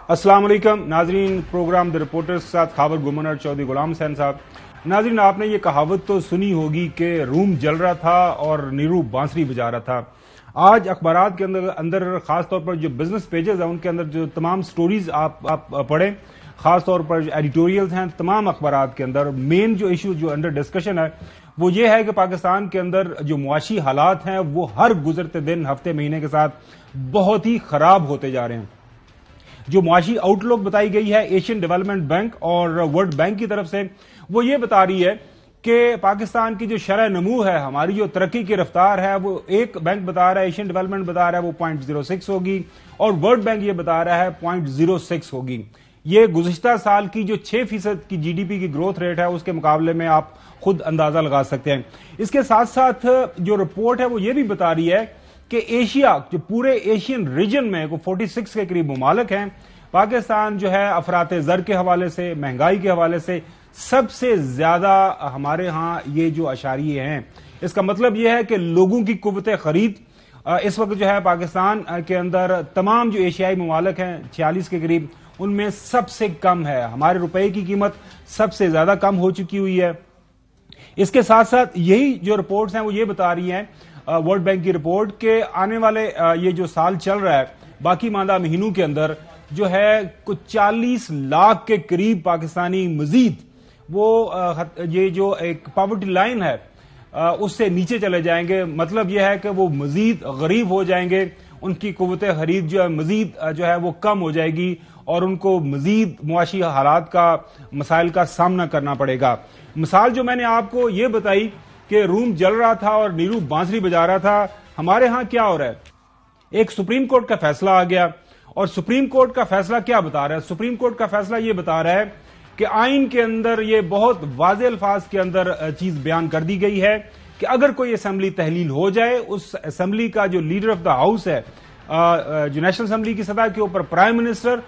अस्सलाम वालेकुम नाजरीन, प्रोग्राम द रिपोर्टर्स के साथ खबर गवर्नर चौधरी गुलाम हुसैन साहब। नाजरीन, आपने ये कहावत तो सुनी होगी कि रूम जल रहा था और नीरू बांसुरी बजा रहा था। आज अखबारात के अंदर खास तौर पर जो बिजनेस पेजेस हैं उनके अंदर जो तमाम स्टोरीज आप पढ़ें, खास तौर पर एडिटोरियल्स हैं तमाम अखबारात के अंदर, मेन जो इशू जो अंडर डिस्कशन है वो ये है कि पाकिस्तान के अंदर जो मुआशी हालात हैं वो हर गुजरते दिन, हफ्ते, महीने के साथ बहुत ही खराब होते जा रहे हैं। जो मुआशी आउटलुक बताई गई है एशियन डेवलपमेंट बैंक और वर्ल्ड बैंक की तरफ से, वो ये बता रही है कि पाकिस्तान की जो शरह नमू है, हमारी जो तरक्की की रफ्तार है, वो एक बैंक बता रहा है, एशियन डेवलपमेंट बता रहा है वो 0.06 होगी और वर्ल्ड बैंक ये बता रहा है 0.06 होगी। ये गुज़िश्ता साल की जो 6% की जीडीपी की ग्रोथ रेट है उसके मुकाबले में आप खुद अंदाजा लगा सकते हैं। इसके साथ साथ जो रिपोर्ट है वो ये भी बता रही है कि एशिया, जो पूरे एशियन रीजन में को 46 के करीब ममालिक हैं, पाकिस्तान जो है अफराते ज़र के हवाले से, महंगाई के हवाले से सबसे ज्यादा हमारे यहां ये जो अशारिये हैं। इसका मतलब यह है कि लोगों की कुव्वत खरीद इस वक्त जो है पाकिस्तान के अंदर तमाम जो एशियाई ममालिक हैं 46 के करीब, उनमें सबसे कम है। हमारे रुपए की कीमत सबसे ज्यादा कम हो चुकी हुई है। इसके साथ साथ यही जो रिपोर्ट्स हैं वो ये बता रही हैं, वर्ल्ड बैंक की रिपोर्ट, के आने वाले ये जो साल चल रहा है बाकी मादा महीनों के अंदर जो है कुछ 40 लाख के करीब पाकिस्तानी मजीद वो ये जो एक पॉवर्टी लाइन है उससे नीचे चले जाएंगे। मतलब यह है कि वो मजीद गरीब हो जाएंगे, उनकी कुव्वत खरीद जो है मजीद जो है वो कम हो जाएगी और उनको मजीद मुआशी हालात का मसाइल का सामना करना पड़ेगा। मिसाल जो मैंने आपको ये बताई कि रूम जल रहा था और नीरू बांसुरी बजा रहा था, हमारे यहां क्या हो रहा है? एक सुप्रीम कोर्ट का फैसला आ गया और सुप्रीम कोर्ट का फैसला क्या बता रहा है? सुप्रीम कोर्ट का फैसला ये बता रहा है कि आइन के अंदर ये बहुत वाज़ेह अल्फाज के अंदर चीज बयान कर दी गई है कि अगर कोई असेंबली तहलील हो जाए, उस असेंबली का जो लीडर ऑफ द हाउस है, जो नेशनल असेंबली की सतह के ऊपर प्राइम मिनिस्टर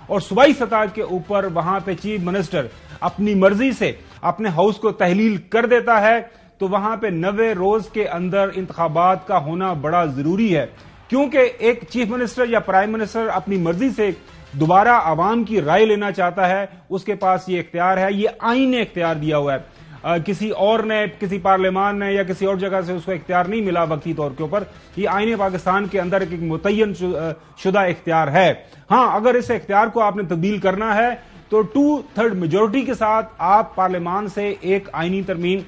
और सूबाई सतह के ऊपर वहां पे चीफ मिनिस्टर अपनी मर्जी से अपने हाउस को तहलील कर देता है, तो वहां पे 90 रोज के अंदर इंतखाबात का होना बड़ा जरूरी है। क्योंकि एक चीफ मिनिस्टर या प्राइम मिनिस्टर अपनी मर्जी से दोबारा आवाम की राय लेना चाहता है, उसके पास ये इख्तियार है, ये आइन ने इख्तियार दिया हुआ है। किसी और ने, किसी पार्लियामान ने या किसी और जगह से उसको इख्तियार नहीं मिला वक्ती तौर के ऊपर। ये आइन पाकिस्तान के अंदर एक मुतय्यन शुदा इख्तियार है। हां, अगर इस इख्तियार को आपने तब्दील करना है तो 2/3 मेजोरिटी के साथ आप पार्लियामान से एक आइनी तरमीम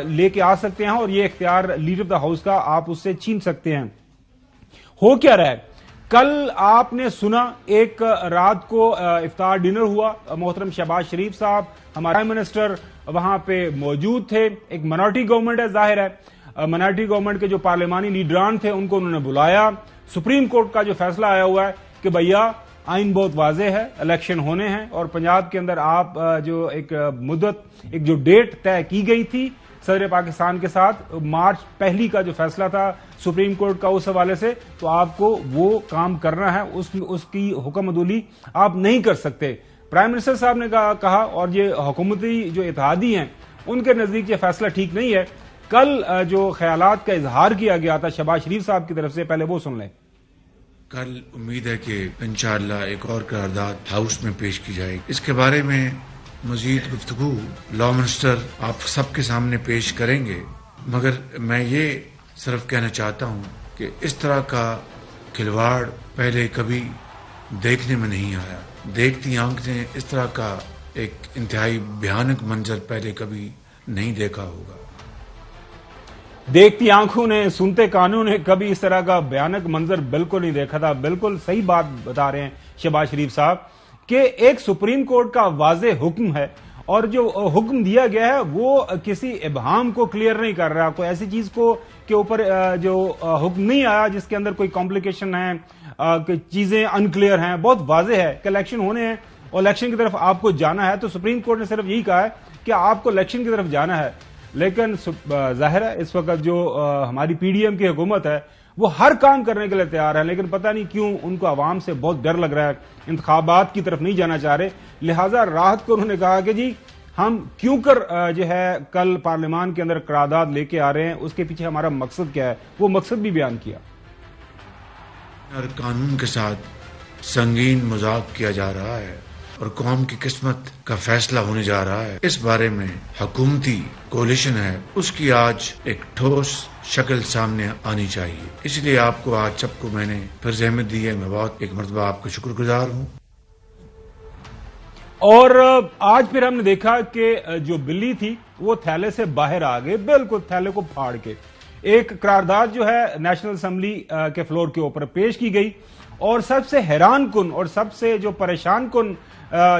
लेके आ सकते हैं और ये इख्तियार लीडर ऑफ द हाउस का आप उससे छीन सकते हैं। हो क्या रहा है? कल आपने सुना एक रात को इफ्तार डिनर हुआ, मोहतरम शहबाज शरीफ साहब हमारे प्राइम मिनिस्टर वहां पे मौजूद थे। एक माइनॉरिटी गवर्नमेंट है, जाहिर है माइनॉरिटी गवर्नमेंट के जो पार्लियामानी लीडरान थे उनको उन्होंने बुलाया। सुप्रीम कोर्ट का जो फैसला आया हुआ है कि भैया आइन बहुत वाज़ेह है, इलेक्शन होने हैं और पंजाब के अंदर आप जो एक मुद्दत, एक जो डेट तय की गई थी सदर पाकिस्तान के साथ, मार्च 1 का जो फैसला था सुप्रीम कोर्ट का, उस हवाले से तो आपको वो काम करना है, उसकी हुक्म अदूली आप नहीं कर सकते। प्राइम मिनिस्टर साहब ने कहा और ये हुकूमती जो इत्तेहादी हैं उनके नजदीक ये फैसला ठीक नहीं है। कल जो ख्यालात का इजहार किया गया था शहबाज शरीफ साहब की तरफ से, पहले वो सुन लें। कल उम्मीद है कि इंशाअल्लाह एक और करारदाद हाउस में पेश की जाएगी। इसके बारे में मजीद गुफ्तगू लॉ मिनिस्टर आप सबके सामने पेश करेंगे, मगर मैं ये सिर्फ कहना चाहता हूँ कि इस तरह का खिलवाड़ पहले कभी देखने में नहीं आया। देखती आंख ने इस तरह का एक इंतहाई भयानक मंजर पहले कभी नहीं देखा होगा। देखती आंखों ने, सुनते कानों ने कभी इस तरह का भयानक मंजर बिल्कुल नहीं देखा था। बिल्कुल सही बात बता रहे हैं शहबाज शरीफ साहब कि एक सुप्रीम कोर्ट का वाज़ेह हुक्म है और जो हुक्म दिया गया है वो किसी इबहाम को क्लियर नहीं कर रहा, कोई ऐसी चीज को के ऊपर जो हुक्म नहीं आया जिसके अंदर कोई कॉम्प्लिकेशन है, चीजें अनक्लियर हैं। बहुत वाज़ेह है कि इलेक्शन होने हैं और इलेक्शन की तरफ आपको जाना है, तो सुप्रीम कोर्ट ने सिर्फ यही कहा है कि आपको इलेक्शन की तरफ जाना है। लेकिन जाहिर है इस वक्त जो हमारी पीडीएम की हुकूमत है वो हर काम करने के लिए तैयार है, लेकिन पता नहीं क्यों उनको आवाम से बहुत डर लग रहा है, इंतखाबात की तरफ नहीं जाना चाह रहे। लिहाजा राहत को उन्होंने कहा कि जी हम क्यों कर जो है कल पार्लियामान के अंदर करारदाद लेके आ रहे हैं, उसके पीछे हमारा मकसद क्या है, वो मकसद भी बयान किया। और कानून के साथ संगीन मजाक किया जा रहा है और कौम की किस्मत का फैसला होने जा रहा है। इस बारे में हुकूमती कोलिशन है, उसकी आज एक ठोस शक्ल सामने आनी चाहिए। इसलिए आपको आज सबको मैंने फिर जहमत दी है। मैं बहुत एक मरतबा आपका शुक्रगुजार हूँ। और आज फिर हमने देखा कि जो बिल्ली थी वो थैले से बाहर आ गई, बिल्कुल थैले को फाड़ के। एक करारदाद जो है नेशनल असेंबली के फ्लोर के ऊपर पेश की गई और सबसे हैरान कुन और सबसे जो परेशान कुन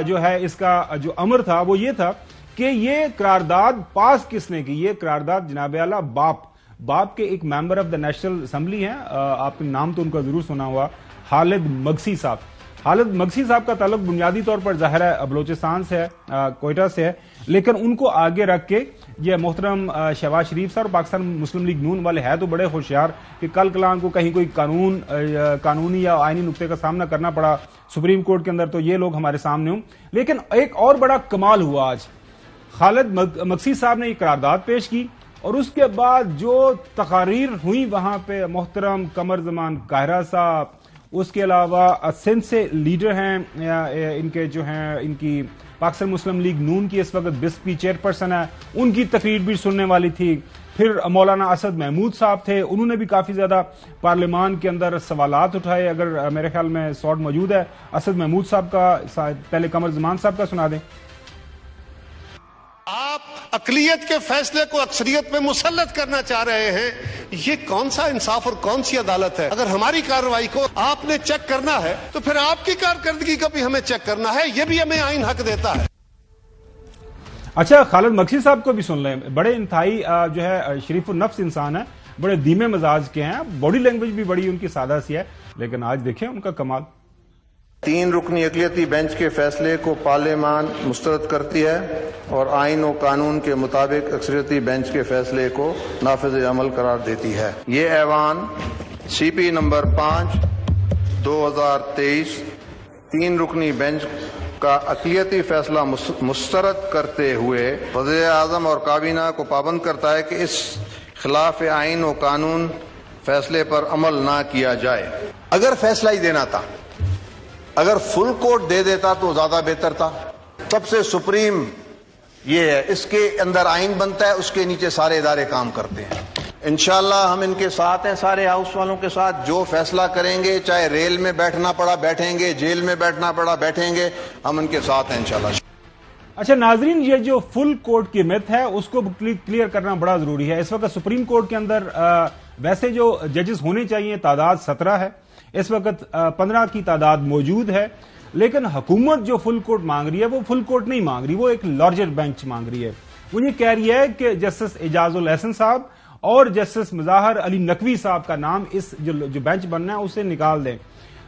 जो है इसका जो अमर था वो ये था कि ये करारदाद पास किसने की। ये करारदाद जनाब आला बाप के एक member of the national assembly हैं, आपने नाम तो उनका जरूर सुना हुआ, खालिद मगसी साहब। खालिद मगसी साहब का ताल्लुक बुनियादी तौर पर ज़ाहिर है बलोचिस्तान से है, कोयटा से है, लेकिन उनको आगे रख के ये मोहतरम शहबाज शरीफ साहब और पाकिस्तान मुस्लिम लीग नून वाले हैं तो बड़े होशियार कि कल कलाम को कहीं कोई कानूनी या आईनी नुक्ते का सामना करना पड़ा सुप्रीम कोर्ट के अंदर तो ये लोग हमारे सामने हों। लेकिन एक और बड़ा कमाल हुआ आज, खालिद मगसी साहब ने ये करारदाद पेश की और उसके बाद जो तकारीर हुई वहां पे मोहतरम कमर जमान काहिरा साहब, उसके अलावा सिंध से लीडर हैं इनके जो हैं इनकी पाकिस्तान मुस्लिम लीग नून की इस वक्त बिस्प की चेयरपर्सन है, उनकी तकरीर भी सुनने वाली थी। फिर मौलाना असद महमूद साहब थे, उन्होंने भी काफी ज्यादा पार्लियामान के अंदर सवालात उठाए। अगर मेरे ख्याल में शॉट मौजूद है असद महमूद साहब का, पहले कमर जमान साहब का सुना दें। आप अकलियत के फैसले को अक्सरियत में मुसल्लत करना चाह रहे हैं, ये कौन सा इंसाफ और कौन सी अदालत है? अगर हमारी कार्रवाई को आपने चेक करना है तो फिर आपकी कारकर्दगी का भी हमें चेक करना है, ये भी हमें आईन हक देता है। अच्छा, खालिद मगसी साहब को भी सुन लें, बड़े इंतहाई जो है शरीफ नफ्स इंसान है, बड़े धीमे मिजाज के हैं, बॉडी लैंग्वेज भी बड़ी उनकी सादा सी है, लेकिन आज देखें उनका कमाल। 3 रुकनी अक़लियती बेंच के फैसले को पार्लियामान मुस्तरद करती है और आइन और कानून के मुताबिक अक्सरियती बेंच के फैसले को नाफिज अमल करार देती है। ये ऐवान CP नंबर 5 2023 3 रुकनी बेंच का अक़लियती फैसला मुस्तरद करते हुए वज़ीर आज़म और काबीना को पाबंद करता है कि इस खिलाफ आइन और कानून फैसले पर अमल ना किया जाए। अगर फैसला ही देना था, अगर फुल कोर्ट दे देता तो ज्यादा बेहतर था। सबसे सुप्रीम ये है, इसके अंदर आइन बनता है, उसके नीचे सारे इदारे काम करते हैं। इंशाअल्लाह हम इनके साथ हैं, सारे हाउस वालों के साथ, जो फैसला करेंगे, चाहे रेल में बैठना पड़ा बैठेंगे, जेल में बैठना पड़ा बैठेंगे, हम उनके साथ हैं इंशाअल्लाह। अच्छा नाजरीन, ये जो फुल कोर्ट की मिथ है उसको क्लियर करना बड़ा जरूरी है। इस वक्त सुप्रीम कोर्ट के अंदर वैसे जो जजेस होने चाहिए तादाद 17 है, इस वक्त 15 की तादाद मौजूद है, लेकिन हुकूमत जो फुल कोर्ट मांग रही है वो फुल कोर्ट नहीं मांग रही, वो एक लार्जर बेंच मांग रही है। वो ये कह रही है कि जस्टिस एजाजुल एहसन साहब और जस्टिस मुज़ाहर अली नकवी साहब का नाम इस जो बेंच बनना है उसे निकाल दें।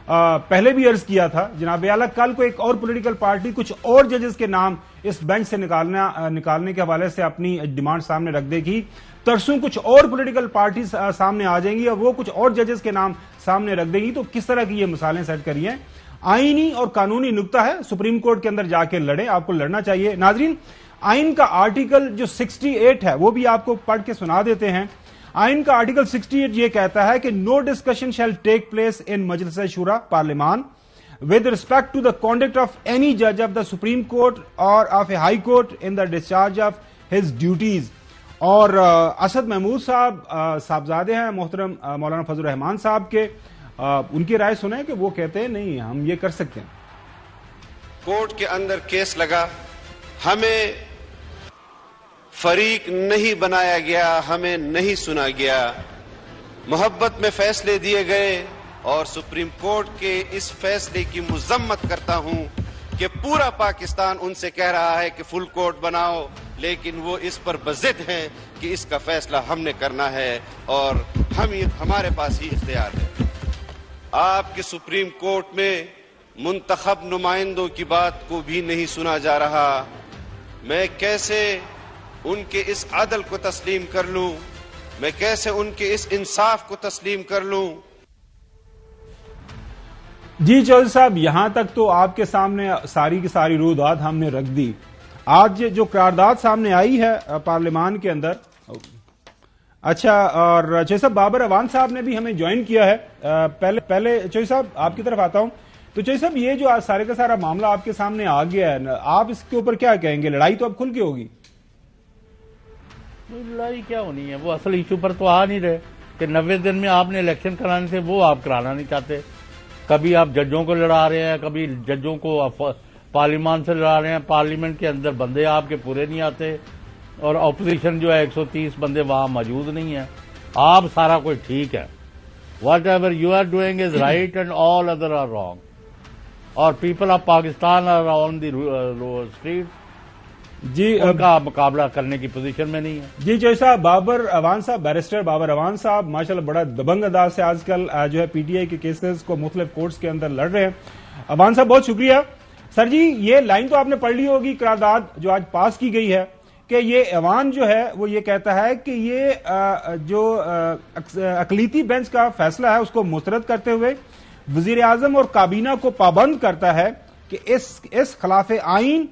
पहले भी अर्ज किया था जनाब आला, कल को एक और पॉलिटिकल पार्टी कुछ और जजेस के नाम इस बेंच से निकालने के हवाले से अपनी डिमांड सामने रख देगी। तरसों कुछ और पॉलिटिकल पार्टी सामने आ जाएंगी और वो कुछ और जजेस के नाम सामने रख देगी। तो किस तरह की ये मिसालें सेट करी हैं? आईनी और कानूनी नुक्ता है, सुप्रीम कोर्ट के अंदर जाके लड़े, आपको लड़ना चाहिए। नाजरीन, आइन का आर्टिकल जो 68 है वो भी आपको पढ़ के सुना देते हैं। आइन का आर्टिकल 68 ये कहता है कि no discussion shall take place in Majlis Shoora parliament with respect to the conduct of any judge of the Supreme Court or of a High Court in the discharge of his duties। और असद महमूद साहब साहबजादे हैं मोहतरम मौलाना फजल रहमान साहब के, उनकी राय सुने कि वो कहते हैं नहीं हम ये कर सकते हैं। कोर्ट के अंदर केस लगा, हमें फरीक नहीं बनाया गया, हमें नहीं सुना गया, मोहब्बत में फैसले दिए गए और सुप्रीम कोर्ट के इस फैसले की मुजम्मत करता हूं कि पूरा पाकिस्तान उनसे कह रहा है कि फुल कोर्ट बनाओ, लेकिन वो इस पर बज़िद हैं कि इसका फैसला हमने करना है और हमारे पास ही इख्तियार है। आपके सुप्रीम कोर्ट में मुंतखब नुमाइंदों की बात को भी नहीं सुना जा रहा। मैं कैसे उनके इस अदल को तस्लीम कर लूं, मैं कैसे उनके इस इंसाफ को तस्लीम कर लूं। जी चौधरी साहब, यहां तक तो आपके सामने सारी की सारी रूदात हमने रख दी। आज जो करारदाद सामने आई है पार्लियामान के अंदर, अच्छा, और चौधरी साहब बाबर अवान साहब ने भी हमें ज्वाइन किया है। पहले चौधरी साहब आपकी तरफ आता हूं تو چوہدری صاحب یہ جو آج سارے کا سارا معاملہ آپ کے سامنے آ گیا ہے، آپ اس کے اوپر کیا کہیں گے؟ لڑائی تو اب کھل کے ہوگی. لڑائی کیا ہونی ہے؟ وہ اصل ایشو پر تو آ نہیں رہے کہ 90 دن میں آپ نے الیکشن کرانے تھے، وہ آپ کرانا نہیں چاہتے. کبھی آپ ججوں کو لڑا رہے ہیں، کبھی ججوں کو پارلیمان سے لڑا رہے ہیں. پارلیمنٹ کے اندر بندے آپ کے پورے نہیں آتے، اور اپوزیشن جو ہے 130 بندے وہاں موجود نہیں ہیں. آپ سارا کچھ ٹھیک ہے، whatever you are doing is right and all other are wrong, اور people of Pakistan are on the street. جی ان کا مقابلہ کرنے کی پوزیشن میں نہیں ہے. جی چوہدری صاحب، بابر اعوان صاحب، بیرسٹر بابر اعوان صاحب ماشاءاللہ بڑا دبنگ انداز سے آج کل جو ہے پی ٹی آئی کے کیسز کو مختلف کورٹس کے اندر لڑ رہے ہیں. اعوان صاحب بہت شکریہ. سر جی، یہ لائن تو آپ نے پڑھ لی ہوگی، قرارداد جو آج پاس کی گئی ہے کہ یہ ایوان جو ہے وہ یہ کہتا ہے کہ یہ جو اقلیتی بینچ کا فیصلہ ہے اس کو مسترد کرتے ہوئے وزیر اعظم اور کابینہ کو پابند کرتا ہے کہ اس خلاف آئین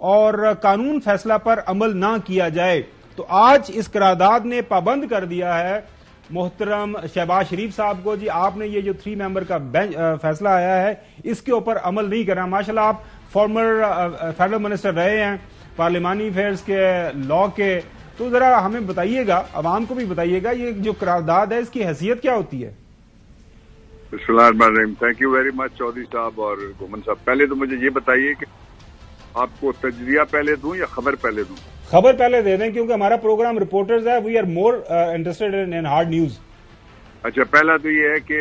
اور قانون فیصلہ پر عمل نہ کیا جائے. تو آج اس قرارداد نے پابند کر دیا ہے محترم شہباز شریف صاحب کو. جی آپ نے یہ جو 3 ممبر کا فیصلہ آیا ہے اس کے اوپر عمل نہیں کرنا. ماشاءاللہ آپ فارمر فیڈرل منسٹر رہے ہیں پارلیمانی افیئرز کے، لا کے، تو ذرا ہمیں بتائیے گا، عوام کو بھی بتائیے گا، یہ جو قرارداد ہے اس کی حیثیت کیا ہوتی ہے؟ بسم اللہ الرحمن الرحیم. Thank you very much Chaudhry صاحب اور گومن صاحب. پہلے تو مجھے یہ بتائیے کہ آپ کو تجزیہ پہلے دوں یا خبر پہلے دوں؟ خبر پہلے دے دیں کیونکہ ہمارا پروگرام رپورٹرز ہے، we are more interested in hard news. اچھا، پہلا تو یہ ہے کہ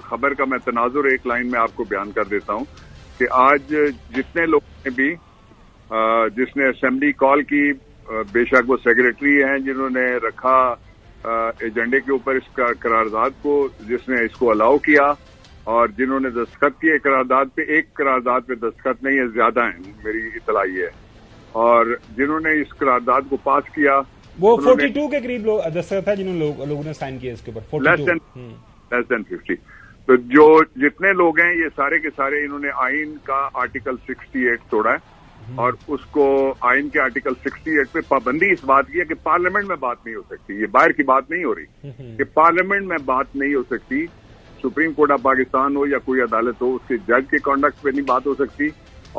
خبر کا میں تناظر ایک لائن میں آپ کو بیان کر دیتا ہوں کہ آج جتنے لوگوں نے بھی جس نے اسمبلی کال کی، بے شک وہ سیکریٹری ہیں جنہوں نے رکھا ایجنڈے کے اوپر اس کا قرارداد کو، جس نے اس کو الاؤ کیا، اور جنہوں نے دستخط کیے قرارداد پہ. ایک قرارداد پہ دستخط نہیں ہے، زیادہ ہیں، میری اطلاع یہ ہے. اور جنہوں نے اس قرارداد کو پاس کیا وہ 42 کے قریب دستخط ہے جنہوں لوگوں نے سائن کیا اس کے اوپر. لیس دین 50. تو جو جتنے لوگ ہیں یہ سارے کے سارے انہوں نے آئین کا آرٹیکل 68 توڑا ہے، اور اس کو آئین کے آرٹیکل 68 پہ پابندی اس بات کی ہے کہ پارلیمنٹ میں بات نہیں ہو سکتی. یہ باہر کی بات نہیں ہو رہی کہ پارلیمنٹ میں بات نہیں ہو سکتی. سپریم کورٹ آف پاکستان ہو یا کوئی عدالت ہو، اس کے جج کے کانڈکٹ پہ نہیں بات ہو سکتی،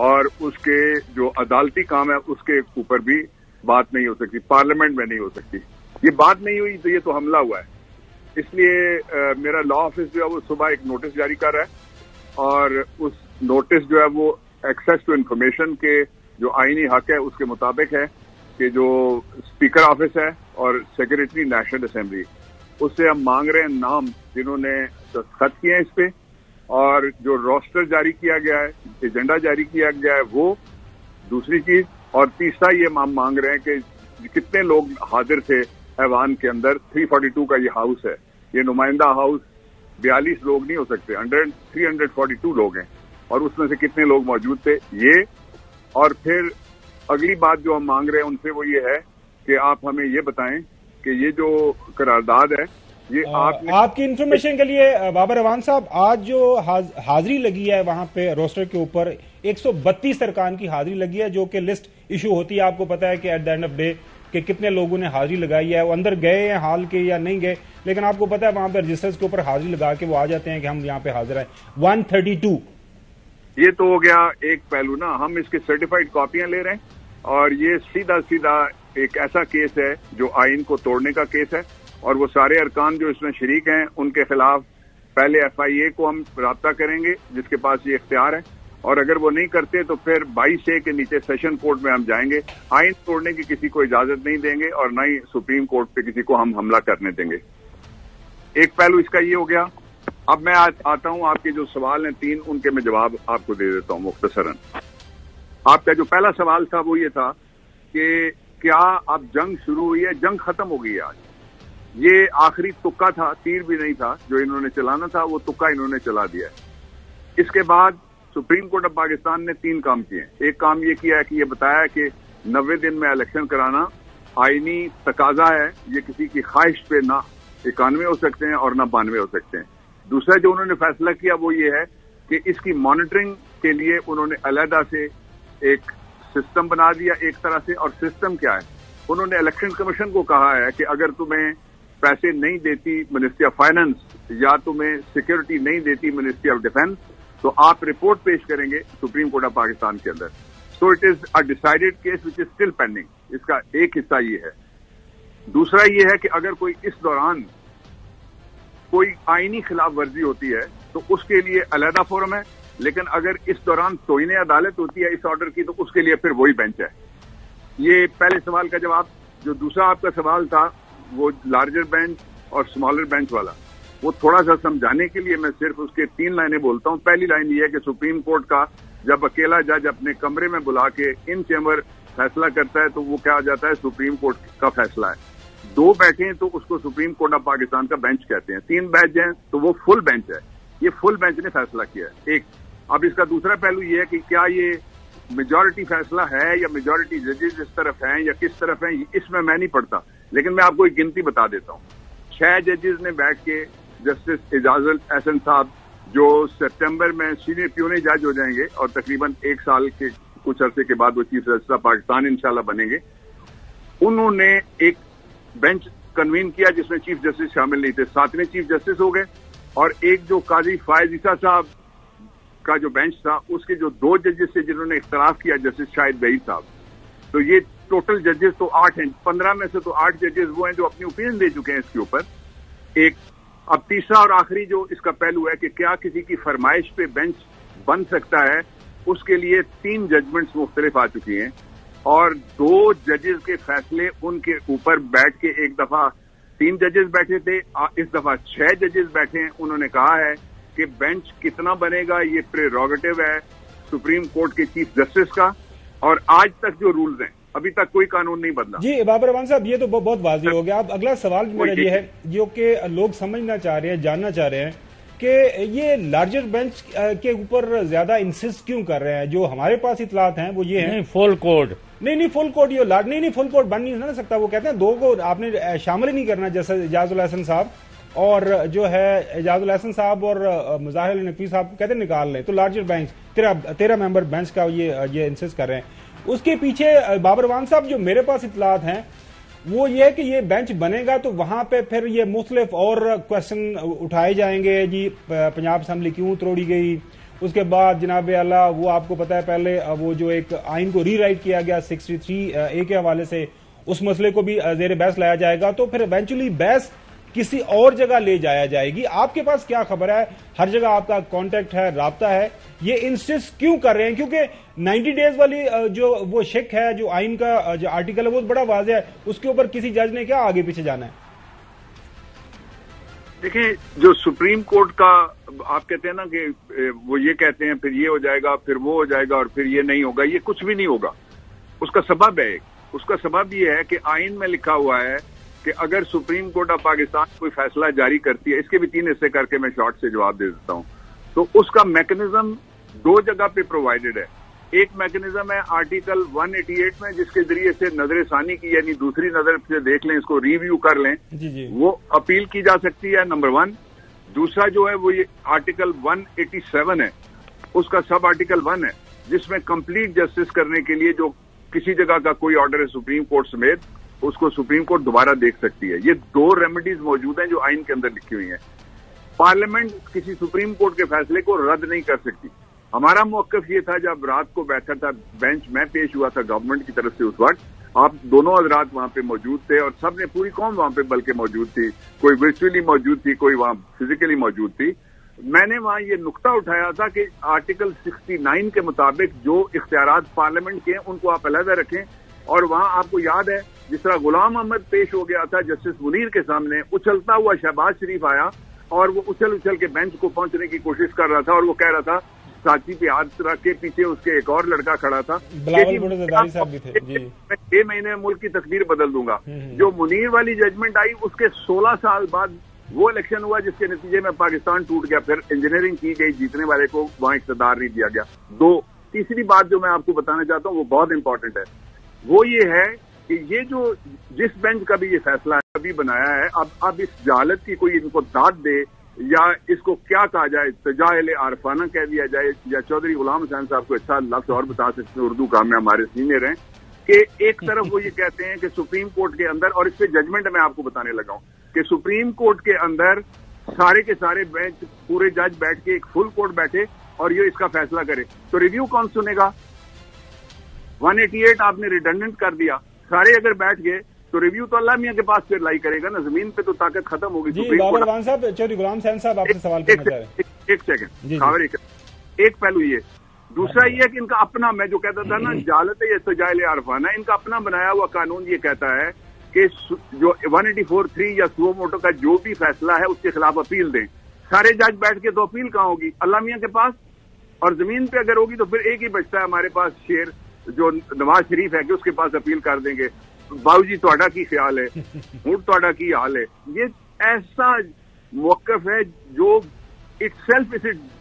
اور اس کے جو عدالتی کام ہے اس کے اوپر بھی بات نہیں ہو سکتی. پارلیمنٹ میں نہیں ہو سکتی. یہ بات نہیں ہوئی تو یہ تو حملہ ہوا ہے. اس لیے میرا لا آفس جو ہے وہ صبح ایک نوٹس جاری کر رہا ہے، اور اس نوٹس جو ہے وہ ایکسیس ٹو انفارمیشن کے جو آئینی حق ہے اس کے مطابق ہے کہ جو اسپیکر آفس ہے اور سیکریٹری نیشنل اسمبلی، اس سے ہم مانگ رہے ہیں نام جنہوں نے دستخط کیے ہیں اس پہ، اور جو روسٹر جاری کیا گیا ہے، ایجنڈا جاری کیا گیا ہے وہ دوسری چیز، اور تیسرا یہ ہم مانگ رہے ہیں کہ کتنے لوگ حاضر تھے ایوان کے اندر. 342 کا یہ ہاؤس ہے، یہ نمائندہ ہاؤس 42 لوگ نہیں ہو سکتے، 342 لوگ ہیں، اور اس میں سے کتنے لوگ موجود تھے یہ. اور پھر اگلی بات جو ہم مانگ رہے ہیں ان سے وہ یہ ہے کہ آپ ہمیں یہ بتائیں کہ یہ جو قرارداد ہے یہ آپ کی انفارمیشن کے لیے بابر اعوان صاحب، آج جو حاضری لگی ہے وہاں پہ روسٹر کے اوپر 132 ارکان کی حاضری لگی ہے، جو کہ لسٹ ایشو ہوتی ہے. آپ کو پتا ہے کہ at the end of day کہ کتنے لوگوں نے حاضری لگائی ہے، وہ اندر گئے ہیں حال کے یا نہیں گئے، لیکن آپ کو پتا ہے وہاں پہ رجسٹرز کے اوپر حاضری لگا کے وہ آ جاتے ہیں کہ ہم یہاں پہ حاضر ہیں. 132 یہ تو ہو گیا ایک پہلو نا. ہم اس کے سرٹیفائڈ کاپیاں لے رہے ہیں، اور یہ سیدھا ایک ایسا کیس ہے جو آئین کو توڑنے کا کیس ہے، اور وہ سارے ارکان جو اس میں شریک ہیں ان کے خلاف پہلے FIA کو ہم رابطہ کریں گے جس کے پاس یہ اختیار ہے، اور اگر وہ نہیں کرتے تو پھر 22A کے نیچے سیشن کورٹ میں ہم جائیں گے. آئین توڑنے کی کسی کو اجازت نہیں دیں گے، اور نہ ہی سپریم کورٹ پہ کسی کو ہم حملہ کرنے دیں گے. ایک پہلو اس کا یہ ہو گیا. اب میں آتا ہوں آپ کے جو سوال ہیں 3، ان کے میں جواب آپ کو دے دیتا ہوں مختصراً. آپ کا جو پہلا سوال تھا وہ یہ تھا کہ کیا اب جنگ شروع ہوئی ہے؟ جنگ ختم ہو گئی ہے. آج یہ آخری تکا تھا، تیر بھی نہیں تھا جو انہوں نے چلانا تھا، وہ تکا انہوں نے چلا دیا ہے. اس کے بعد سپریم کورٹ آف پاکستان نے 3 کام کیے ہیں. ایک کام یہ کیا ہے کہ یہ بتایا کہ 90 دن میں الیکشن کرانا آئینی تقاضا ہے، یہ کسی کی خواہش پہ نہ 91 ہو سکتے ہیں اور نہ 92 ہو سکتے ہیں. دوسرا جو انہوں نے فیصلہ کیا وہ یہ ہے کہ اس کی مانیٹرنگ کے لیے انہوں نے علیحدہ سے ایک سسٹم بنا دیا ایک طرح سے. اور سسٹم کیا ہے؟ انہوں نے الیکشن کمیشن کو کہا ہے کہ اگر تمہیں پیسے نہیں دیتی منسٹری آف فائنانس یا تمہیں سیکورٹی نہیں دیتی منسٹری آف ڈیفینس तो आप रिपोर्ट पेश करेंगे सुप्रीम कोर्ट ऑफ पाकिस्तान के अंदर. So it is a decided case which is still pending. इसका एक हिस्सा ये है. दूसरा ये है कि अगर कोई इस दौरान कोई आईनी खिलाफ वर्जी होती है तो उसके लिए अलहदा फोरम है, लेकिन अगर इस दौरान तोइने अदालत होती है इस ऑर्डर की तो उसके लिए फिर वही बेंच है. ये पहले सवाल का जवाब. जो दूसरा आपका सवाल था वो लार्जर बेंच और स्मॉलर बेंच वाला, वो थोड़ा सा समझाने के लिए मैं सिर्फ उसके 3 लाइनें बोलता हूं. पहली लाइन ये है कि सुप्रीम कोर्ट का जब अकेला जज अपने कमरे में बुला के इन चैम्बर फैसला करता है तो वो क्या आ जाता है, सुप्रीम कोर्ट का फैसला है. 2 बैठे हैं तो उसको सुप्रीम कोर्ट ऑफ पाकिस्तान का बेंच कहते हैं. 3 बेंच हैं तो वो फुल बेंच है. ये फुल बेंच ने फैसला किया है. एक अब इसका दूसरा पहलू ये है कि क्या ये मेजॉरिटी फैसला है या मेजॉरिटी जजेस इस तरफ हैं या किस तरफ हैं, इसमें मैं नहीं पढ़ता. लेकिन मैं आपको एक गिनती बता देता हूं. 6 जजेस ने बैठ के जस्टिस एजाजुल एहसन साहब जो सितंबर में सीनियर प्यूने जज हो जाएंगे और तकरीबन 1 साल के कुछ अरसे के बाद वो चीफ जस्टिस ऑफ पाकिस्तान इंशाल्लाह बनेंगे, उन्होंने एक बेंच कन्वीन किया जिसमें चीफ जस्टिस शामिल नहीं थे. 7वें चीफ जस्टिस हो गए. और एक जो काजी फायज ईसा साहब का जो बेंच था उसके जो 2 जजेस थे जिन्होंने इख्तलाफ किया, जस्टिस शाहिद बहीर साहब. तो ये टोटल जजेस तो 8 हैं. 15 में से तो 8 जजेस वो हैं जो अपनी ओपिनियन दे चुके हैं इसके ऊपर. एक अब तीसरा और आखिरी जो इसका पहलू है कि क्या किसी की फरमाइश पे बेंच बन सकता है, उसके लिए 3 जजमेंट्स मुख्तलिफ आ चुकी हैं और 2 जजेस के फैसले उनके ऊपर बैठ के एक दफा 3 जजेस बैठे थे, इस दफा 6 जजेस बैठे हैं. उन्होंने कहा है कि बेंच कितना बनेगा ये प्रेरोगेटिव है सुप्रीम कोर्ट के चीफ जस्टिस का. और आज तक जो रूल्स हैं अभी तक कोई कानून नहीं बदला. जी बाबर रहमान साहब, ये तो बहुत वाज़ेह हो गया. अब अगला सवाल मेरा ये है जो कि लोग समझना चाह रहे हैं, जानना चाह रहे हैं कि ये लार्जर बेंच के ऊपर ज्यादा इंसिस्ट क्यों कर रहे हैं. जो हमारे पास इतलात हैं वो ये है फुल कोर्ट नहीं फुल कोर्ट ये नहीं फुल कोर्ट बन नहीं ना सकता. वो कहते हैं 2 को आपने शामिल ही नहीं करना, जैसे एजाजुल एहसन साहब और जो है एजाजुल एहसन साहब और मुजाहिर अली नकवी साहब कहते हैं निकाल लें. तो लार्जर बेंच 13 मेंबर बेंच का ये इंसिस्ट कर रहे हैं. उसके पीछे बाबर रहमान साहब जो मेरे पास इतलात हैं वो ये है कि ये बेंच बनेगा तो वहां पे फिर ये मुख्तलिफ और क्वेश्चन उठाए जाएंगे. जी पंजाब असेंबली क्यों तोड़ी गई, उसके बाद जनाब आला वो आपको पता है पहले वो जो एक आइन को रीराइट किया गया 63A के हवाले से, उस मसले को भी जेर बहस लाया जाएगा. तो फिर इवेंचुअली बहस किसी और जगह ले जाया जाएगी. आपके पास क्या खबर है, हर जगह आपका कांटेक्ट है, राब्ता है, ये इंसिस्ट क्यों कर रहे हैं? क्योंकि 90 डेज वाली जो वो शिक है, जो आइन का जो आर्टिकल है वो बड़ा वाज़ेह है, उसके ऊपर किसी जज ने क्या आगे पीछे जाना है? देखिए, जो सुप्रीम कोर्ट का आप कहते हैं ना कि वो ये कहते हैं फिर ये हो जाएगा, फिर वो हो जाएगा और फिर ये नहीं होगा, ये कुछ भी नहीं होगा. उसका सबब है, उसका सबब ये है कि आइन में लिखा हुआ है कि अगर सुप्रीम कोर्ट ऑफ पाकिस्तान कोई फैसला जारी करती है, इसके भी 3 हिस्से करके मैं शॉर्ट से जवाब दे देता हूं, तो उसका मैकेनिज्म 2 जगह पे प्रोवाइडेड है. एक मैकेनिज्म है आर्टिकल 188 में जिसके जरिए से नजर सानी की यानी दूसरी नजर से देख लें, इसको रिव्यू कर लें, वो अपील की जा सकती है, नंबर 1. दूसरा जो है वो ये आर्टिकल 187 है, उसका सब आर्टिकल 1 है जिसमें कंप्लीट जस्टिस करने के लिए जो किसी जगह का कोई ऑर्डर है सुप्रीम कोर्ट समेत, उसको सुप्रीम कोर्ट दोबारा देख सकती है. ये 2 रेमेडीज मौजूद हैं जो आइन के अंदर लिखी हुई हैं. पार्लियामेंट किसी सुप्रीम कोर्ट के फैसले को रद्द नहीं कर सकती. हमारा मौक़िफ़ ये था जब रात को बैठा था बेंच में पेश हुआ था गवर्नमेंट की तरफ से, उस वक्त आप दोनों हजरात वहां पे मौजूद थे और सबने पूरी कौम वहां पे बल्कि मौजूद थी, कोई वर्चुअली मौजूद थी, कोई वहां फिजिकली मौजूद थी. मैंने वहां ये नुक्ता उठाया था कि आर्टिकल 69 के मुताबिक जो इख्तियारात पार्लियामेंट के हैं उनको आप अलहदा रखें. और वहां आपको याद है जिस तरह गुलाम अहमद पेश हो गया था जस्टिस मुनीर के सामने, उछलता हुआ शहबाज शरीफ आया और वो उछल के बेंच को पहुंचने की कोशिश कर रहा था और वो कह रहा था, साथी पे हाथ रख के पीछे उसके एक और लड़का खड़ा था, साहब भी थे, जी, मैं 6 महीने में मुल्क की तकदीर बदल दूंगा. जो मुनीर वाली जजमेंट आई उसके 16 साल बाद वो इलेक्शन हुआ जिसके नतीजे में पाकिस्तान टूट गया. फिर इंजीनियरिंग की गई, जीतने वाले को वहां इख्तियार नहीं दिया गया. 2 तीसरी बात जो मैं आपको बताना चाहता हूं वो बहुत इंपॉर्टेंट है, वो ये है कि ये जो जिस बेंच का भी ये फैसला है अभी बनाया है, अब इस जहालत की कोई इनको दाद दे या इसको क्या कहा जाए, तजाहिल आरफाना कह दिया जाए, या चौधरी गुलाम हुसैन साहब को अच्छा लफ्ज और बता सकते हैं, उर्दू का में हमारे सीनियर हैं, कि एक तरफ वो ये कहते हैं कि सुप्रीम कोर्ट के अंदर, और इस पे जजमेंट मैं आपको बताने लगा हूं कि सुप्रीम कोर्ट के अंदर सारे के सारे बेंच पूरे जज बैठ के एक फुल कोर्ट बैठे اور یہ اس کا فیصلہ کرے تو ریویو کون سنے گا؟ 188 آپ نے ریڈنڈنٹ کر دیا، سارے اگر بیٹھ گئے تو ریویو تو اللہ میاں کے پاس پھر لائی کرے گا نا، زمین پہ تو طاقت ختم ہوگی. جی بابر اعوان صاحب، چودھری غلام حسین صاحب آپ سے سوال کرنا چاہ رہے ہیں. ایک سیکنڈ، ایک پہلو یہ، دوسرا یہ ہے کہ ان کا اپنا، میں جو کہتا تھا نا جالت ہے استجائل عرفانہ، ان کا اپنا بنایا ہوا قانون یہ کہتا ہے کہ جو 184(3) یا سو موٹو کا جو بھی فیصلہ ہے اس کے خلاف اپیل دیں. سارے جج بیٹھ کے تو اپیل کہاں ہوگی؟ اللہ میاں کے پاس. اور زمین پہ اگر ہوگی تو پھر ایک ہی بچتا ہے ہمارے پاس شیر جو نواز شریف ہے کہ اس کے پاس اپیل کر دیں گے. باؤ جی تھوڑا کی خیال ہے، اونٹ تھوڑا کی حال ہے. یہ ایسا موقف ہے جو itself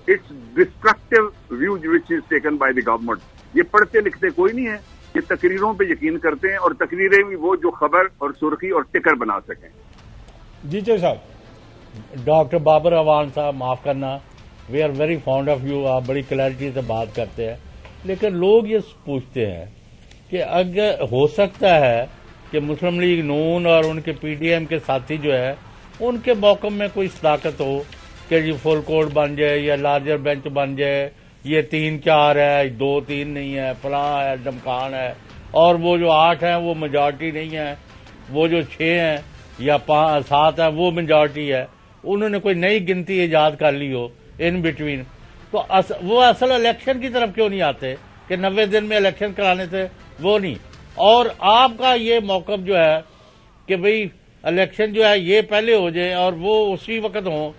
it's destructive view which is taken by the government. یہ پڑھتے لکھتے کوئی نہیں ہے، یہ تقریروں پہ یقین کرتے ہیں، اور تقریریں بھی وہ جو خبر اور سرخی اور ٹکر بنا سکیں. جی چودھری صاحب. ڈاکٹر بابر اعوان صاحب معاف کرنا، we are very fond of you, آپ بڑی کلیئرٹی سے بات کرتے ہیں، لیکن لوگ یہ پوچھتے ہیں کہ اگر ہو سکتا ہے کہ مسلم لیگ نون اور ان کے پی ڈی ایم کے ساتھی جو ہے ان کے موقف میں کوئی صداقت ہو کہ جی فل کورٹ بن جائے یا لارجر بینچ بن جائے، یہ 3-4 ہے، 2-3 نہیں ہے، فلاں ہے، ڈمکان ہے، اور وہ جو 8 ہیں وہ میجارٹی نہیں ہے، وہ جو 6 ہیں یا 7 ہیں وہ میجارٹی ہے. انہوں نے کوئی نئی گنتی ایجاد کر لی ہو ان بٹوین، تو وہ اصل الیکشن کی طرف کیوں نہیں آتے کہ 90 دن میں الیکشن کرانے تھے؟ وہ نہیں. اور آپ کا یہ موقف جو ہے کہ بھئی الیکشن جو ہے یہ پہلے ہو جائے اور وہ اسی وقت ہوں،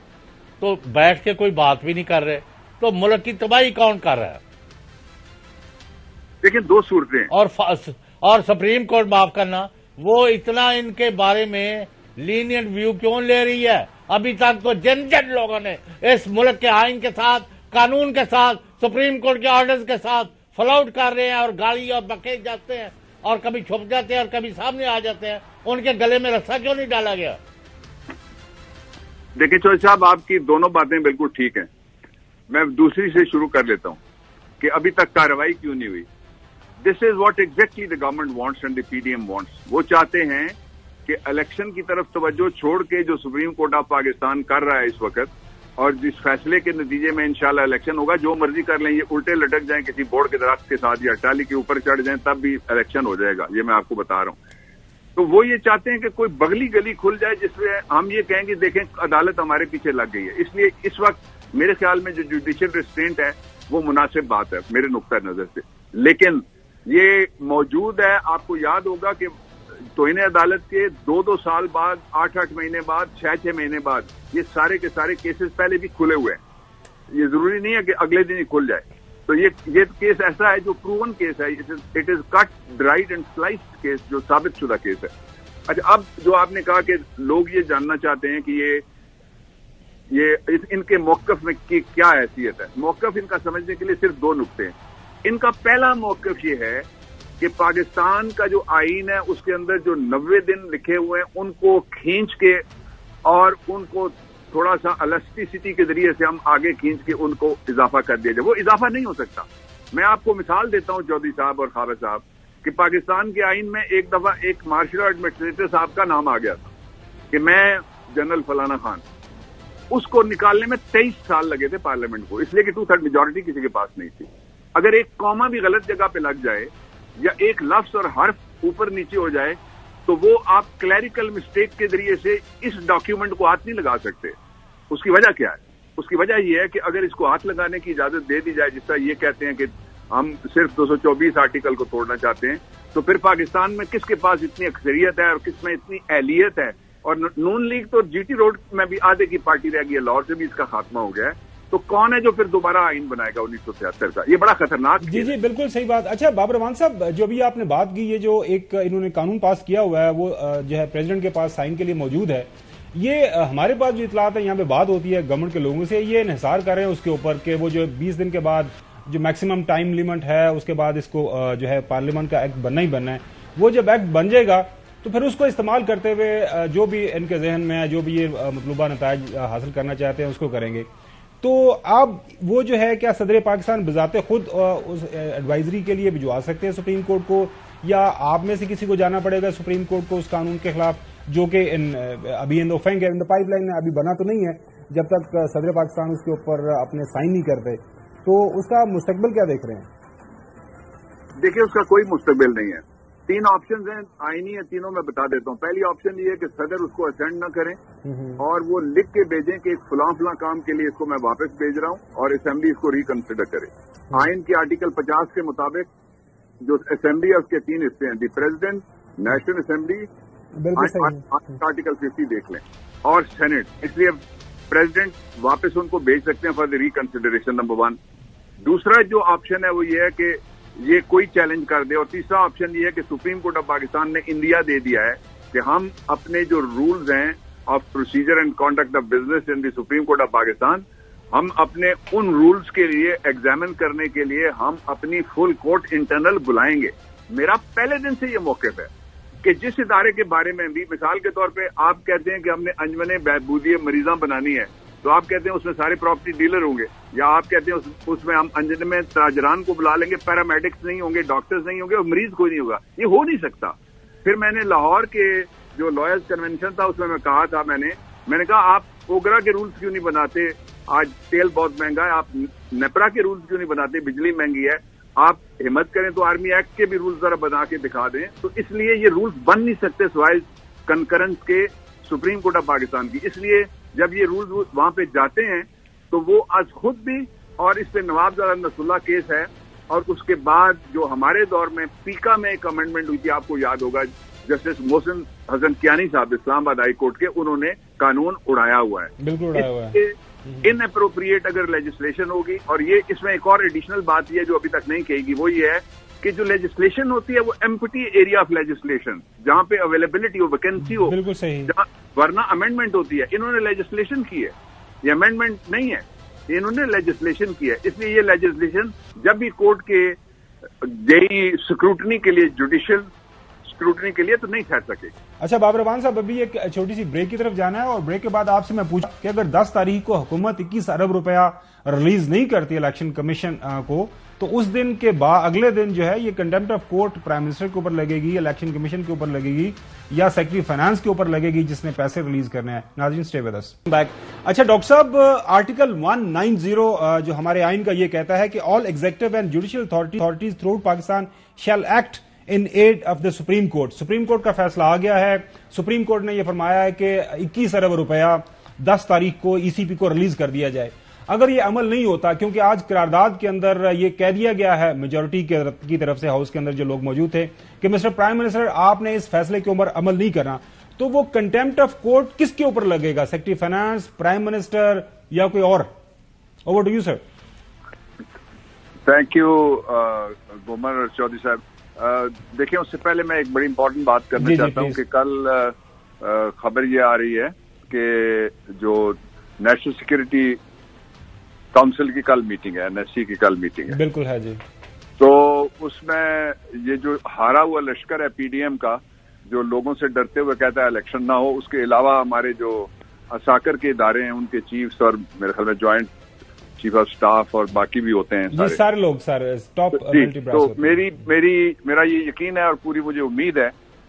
تو بیٹھ کے کوئی بات بھی نہیں کر رہے، تو ملک کی تباہی کون کر رہا ہے؟ لیکن دو صورتیں، اور سپریم کورٹ معاف کرنا، وہ اتنا ان کے بارے میں لینینٹ ویو کیوں لے رہی ہے؟ ابھی تک تو جن لوگوں نے اس ملک کے آئین کے ساتھ، قانون کے ساتھ، سپریم کورٹ کے آرڈرز کے ساتھ فلاؤٹ کر رہے ہیں اور گاڑی اور بکے جاتے ہیں اور کبھی چھپ جاتے ہیں اور کبھی سامنے آ جاتے ہیں، ان کے گلے میں رسا کیوں نہیں ڈالا گیا؟ دیکھیں چودھری صاحب، آپ کی دونوں باتیں بالکل ٹھیک ہیں. میں دوسری سے شروع کر لیتا ہوں کہ ابھی تک کارروائی کیوں نہیں ہوئی. This is what exactly the government wants and the P D M wants. وہ چاہتے ہیں کہ الیکشن کی طرف توجہ چھوڑ کے جو سپریم کورٹ آف پاکستان کر رہا ہے اس وقت، اور جس فیصلے کے نتیجے میں انشاءاللہ الیکشن ہوگا، جو مرضی کر لیں، یہ الٹے لٹک جائیں کسی بورڈ کے درخت کے ساتھ یا ٹالی کے اوپر چڑھ جائیں تب بھی الیکشن ہو جائے گا. یہ میں آپ کو بتا رہا ہوں. تو وہ یہ چاہتے ہیں کہ کوئی بغلی گلی کھل جائے جس میں ہم یہ کہیں گے دیکھیں عدالت ہمارے پیچھے لگ گئی ہے. اس لیے اس وقت میرے خیال میں جو جوڈیشل ریسٹرینٹ ہے وہ مناسب بات ہے میرے نقطۂ نظر سے. لیکن یہ موجود ہے، آپ کو یاد ہوگا کہ توہین عدالت کے 2 سال بعد، 8 مہینے بعد، 6 مہینے بعد یہ سارے کے سارے کیسز پہلے بھی کھلے ہوئے ہیں. یہ ضروری نہیں ہے کہ اگلے دن ہی کھل جائے. تو یہ کیس ایسا ہے جو پروون کیس ہے، it is cut dried and sliced case, جو ثابت شدہ کیس ہے. اچھا، اب جو آپ نے کہا کہ لوگ یہ جاننا چاہتے ہیں کہ یہ ان کے موقف میں کیا حیثیت ہے. موقف ان کا سمجھنے کے لیے صرف 2 نقطے ہیں. ان کا پہلا موقف یہ ہے کہ پاکستان کا جو آئین ہے اس کے اندر جو 90 دن لکھے ہوئے ہیں ان کو کھینچ کے اور ان کو تھوڑا سا الاسٹیسٹی کے ذریعے سے ہم آگے کھینچ کے ان کو اضافہ کر دیا جائے. وہ اضافہ نہیں ہو سکتا. میں آپ کو مثال دیتا ہوں چودھری صاحب اور خاور صاحب کہ پاکستان کے آئین میں ایک دفعہ ایک مارشل ایڈمنسٹریٹر صاحب کا نام آ گیا تھا کہ میں جنرل فلانا خان. اس کو نکالنے میں 23 سال لگے تھے پارلیمنٹ کو، اس لیے کہ 2/3 میجورٹی کسی کے پاس نہیں تھی. اگر ایک کوما بھی غلط جگہ پہ لگ جائے یا ایک لفظ اور حرف اوپر نیچے ہو جائے تو وہ آپ کلیریکل مسٹیک کے ذریعے سے اس ڈاکیومنٹ کو ہاتھ نہیں لگا سکتے. اس کی وجہ کیا ہے؟ اس کی وجہ یہ ہے کہ اگر اس کو ہاتھ لگانے کی اجازت دے دی جائے، جس طرح یہ کہتے ہیں کہ ہم صرف 224 آرٹیکل کو توڑنا چاہتے ہیں، تو پھر پاکستان میں کس کے پاس اتنی اکثریت ہے اور کس میں اتنی اہلیت ہے. اور نون لیگ تو جی ٹی روڈ میں بھی آدھے کی پارٹی رہ گئی ہے، لاہور سے بھی اس کا خاتمہ ہو گیا ہے. تو کون ہے جو پھر دوبارہ آئین بنائے گا 1973 کا؟ یہ بڑا خطرناک. جی بالکل صحیح بات. اچھا بابر اعوان صاحب، جو بھی آپ نے بات کی، یہ جو ایک انہوں نے قانون پاس کیا ہوا ہے وہ جو ہے پریزیڈنٹ کے پاس سائن کے لیے موجود ہے. یہ ہمارے پاس جو اطلاعات ہے، یہاں پہ بات ہوتی ہے گورنمنٹ کے لوگوں سے، یہ انحصار کر رہے ہیں اس کے اوپر کہ وہ جو 20 دن کے بعد جو میکسیمم ٹائم لیمٹ ہے اس کے بعد اس کو جو ہے پارلیمنٹ کا ایکٹ بننا ہی بننا ہے. وہ جب ایکٹ بن جائے گا تو پھر اس کو استعمال کرتے ہوئے جو بھی ان کے ذہن میں ہے، جو بھی یہ مطلوبہ نتائج حاصل کرنا چاہتے ہیں اس کو کریں گے. تو آپ وہ جو ہے کیا صدر پاکستان بذات خود اس ایڈوائزری کے لیے بھجوا سکتے ہیں سپریم کورٹ کو، یا آپ میں سے کسی کو جانا پڑے گا سپریم کورٹ کو اس قانون کے خلاف جو کہ ابھی ان پائپ لائن میں ابھی بنا تو نہیں ہے، جب تک صدر پاکستان اس کے اوپر اپنے سائن نہیں کرتے؟ تو اس کا مستقبل کیا دیکھ رہے ہیں؟ دیکھیں اس کا کوئی مستقبل نہیں ہے. 3 آپشنز ہیں آئینی ہیں, تینوں میں بتا دیتا ہوں. پہلی آپشن یہ ہے کہ صدر اس کو اسینڈ نہ کریں اور وہ لکھ کے بھیجیں کہ ایک فلاں کام کے لیے اس کو میں واپس بھیج رہا ہوں اور اسمبلی اس کو ریکنسیڈر کرے. آئین کے آرٹیکل 50 کے مطابق جو اسمبلی ہے اس کے 3 حصے ہیں, the president, national assembly, article 50 دیکھ لیں, اور سینٹ. اس لیے پریزیڈنٹ واپس ان کو بھیج سکتے ہیں فار دی ریکنسیڈریشن, نمبر 1. دوسرا جو آپشن ہے وہ یہ ہے کہ یہ کوئی چیلنج کر دے, اور تیسرا آپشن یہ ہے کہ سپریم کورٹ آف پاکستان نے انڈیا دے دیا ہے کہ ہم اپنے جو رولز ہیں of procedure and conduct of business in the supreme court of Pakistan, ہم اپنے ان رولز کے لیے ایگزامن کرنے کے لیے ہم اپنی فل کورٹ انٹرنل بلائیں گے. میرا پہلے دن سے یہ موقف ہے کہ جس ادارے کے بارے میں بھی, مثال کے طور پہ آپ کہتے ہیں کہ ہم نے انجمن بہبودی مریضاں بنانی ہے, تو آپ کہتے ہیں اس میں سارے پراپرٹی ڈیلر ہوں گے, یا آپ کہتے ہیں اس میں ہم انجمن تاجران کو بلا لیں گے, پیرامیڈکس نہیں ہوں گے, ڈاکٹرز نہیں ہوں گے, اور مریض کوئی نہیں ہوگا. یہ ہو نہیں سکتا. پھر میں نے لاہور کے جو لائرز کنونشن تھا اس میں کہا تھا, میں نے کہا آپ اوگرا کے رولز کیوں نہیں بناتے, آج تیل بہت مہنگا ہے, آپ نیپرا کے رولز کیوں نہیں بناتے, بجلی مہنگی ہے, آپ ہمت کریں تو آرمی ایکٹ کے بھی رولز ذرا بنا کے دکھا دیں. تو اس لیے یہ رولز بن نہیں سکتے سوائے کنکرنس کے سپریم کورٹ آف پاکستان کی. اس لیے جب یہ رولز وہاں پہ جاتے ہیں تو وہ از خود بھی, اور اس پہ نواب زادہ نصر اللہ کیس ہے, اور اس کے بعد جو ہمارے دور میں پیکا میں ایک امینڈمنٹ ہوئی تھی, آپ کو یاد ہوگا, جسٹس محسن حسن کیانی صاحب اسلام آباد ہائی کورٹ کے, انہوں نے قانون اڑایا ہوا ہے. بالکل اڑایا ہوا ہے. ان اپروپریٹ اگر لیجسلیشن ہوگی, اور یہ اس میں ایک اور ایڈیشنل بات یہ جو ابھی تک نہیں کہے گی, وہ یہ ہے کہ جو لیجسلیشن ہوتی ہے وہ ایمپٹی ایریا آف لیجسلیشن, جہاں پہ اویلیبلٹی ہو, ویکینسی ہو, بالکل صحیح, ورنہ امینڈمنٹ ہوتی ہے. انہوں نے لیجسلیشن کی ہے, یہ امینڈمنٹ نہیں ہے, انہوں نے لیجسلیشن کی ہے. اس لیے یہ لیجسلیشن جب بھی کورٹ کے گئی اسکروٹنی کے لیے, جوڈیشل اسکروٹنی کے لیے, تو نہیں ٹھہر سکے. اچھا بابر رحمان صاحب, ابھی ایک چھوٹی سی بریک کی طرف جانا ہے, اور بریک کے بعد آپ سے میں پوچھا کہ اگر 10 تاریخ کو حکومت 21 ارب روپیہ ریلیز نہیں کرتی الیکشن کمیشن کو, تو اس دن کے بعد اگلے دن جو ہے یہ contempt of court prime minister کے اوپر لگے گی, الیکشن کمیشن کے اوپر لگے گی, یا سیکرٹری فائنانس کے اوپر لگے گی جس نے پیسے ریلیز کرنے ہیں. ناظرین اسٹے ود اس بیک. اچھا ڈاکٹر صاحب, آرٹیکل 190 جو ہمارے آئین کا یہ کہتا ہے کہ all executive and judicial authorities throughout Pakistan shall act in aid of the Supreme Court. Supreme Court کا فیصلہ آ گیا ہے. سپریم کورٹ نے یہ فرمایا ہے کہ 21 ارب روپیہ 10 تاریخ کو ای سی پی کو ریلیز کر دیا جائے. اگر یہ عمل نہیں ہوتا, کیونکہ آج قرارداد کے اندر یہ کہہ دیا گیا ہے میجورٹی کی طرف سے, ہاؤس کے اندر جو لوگ موجود تھے, کہ مسٹر پرائم منسٹر آپ نے اس فیصلے کے اوپر عمل نہیں کرنا, تو وہ کنٹمپٹ آف کورٹ کس کے اوپر لگے گا, سیکرٹری فائنانس, پرائم منسٹر, یا کوئی اور؟ Over to you sir. Thank you Gomar Chaudhry صاحب. دیکھیں, اس سے پہلے میں ایک بڑی امپورٹنٹ بات کرنا چاہتا ہوں کہ کل خبر یہ آ رہی ہے کہ جو نیشنل سیکورٹی کاؤنسل کی کل میٹنگ ہے, این ایس سی کی کل میٹنگ ہے. بالکل ہے جی. تو اس میں یہ جو ہارا ہوا لشکر ہے پی ڈی ایم کا, جو لوگوں سے ڈرتے ہوئے کہتا ہے الیکشن نہ ہو, اس کے علاوہ ہمارے جو اساکر کے ادارے ہیں ان کے چیفز, اور میرے خیال میں جوائنٹ چیف آف سٹاف اور باقی بھی ہوتے ہیں سارے لوگ, سارے ٹاپ ملٹی براس. تو میرا یہ یقین ہے اور پوری مجھے امید ہے,